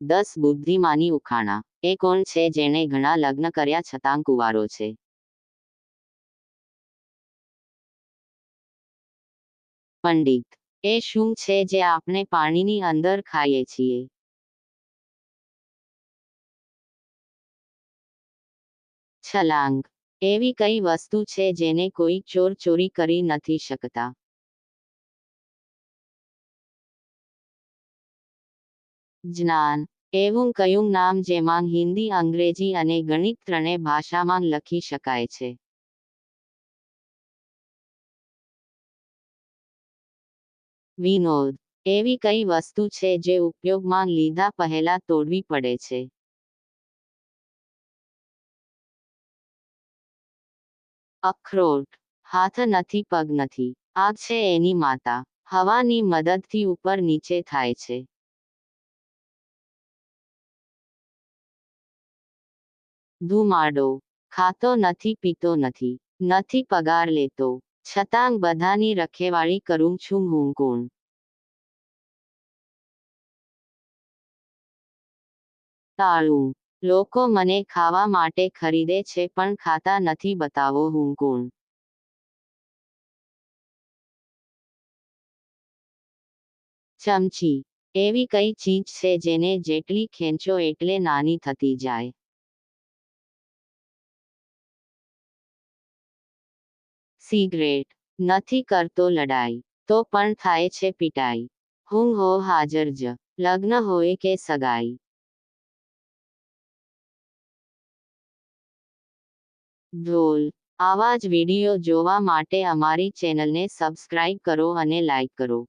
10 બુદ્ધિમાની ઉખાણા. એ કોણ છે જેણે ઘણા લગ્ન કર્યા છતાં કુંવારો છે? પંડિત. એ શું છે જે આપણે પાણીની અંદર ખાઈએ છીએ? છલાંગ. એવી કઈ વસ્તુ છે જેને કોઈ ચોર ચોરી કરી નથી શકતા? જ્ઞાન. એવું કયું નામ જેમાં હિન્દી, અંગ્રેજી અને ગણિત ત્રણે ભાષામાં લખી શકાય છે? વિનોદ. એવી કઈ વસ્તુ છે જે ઉપયોગમાં લીધા પહેલા તોડવી પડે છે? અખરોટ. હાથ નથી, પગ નથી, આગ છે એની માતા, હવાની મદદથી ઉપર નીચે થાય છે. ધુમાડો. ખાતો નથી, પીતો નથી, નથી પગાર લેતો, છતાં બધાની રખેવાળી કરું છું, હું કોણ? તાળું. લોકો મને ખાવા માટે ખરીદે છે પણ ખાતા નથી, બતાવો હું કોણ? ચમચી. એવી કઈ ચીજ છે જેને જેટલી ખેંચો એટલે નાની થતી જાય? સિગરેટ. નથી કરતો લડાઈ, તો પણ થાય છે પીટાઈ. હું હો હાજર જ, લગ્ન હોય કે સગાઈ. ઢોલ. આવા જ વિડીયો જોવા માટે અમારી ચેનલને સબસ્ક્રાઇબ કરો અને લાઇક કરો.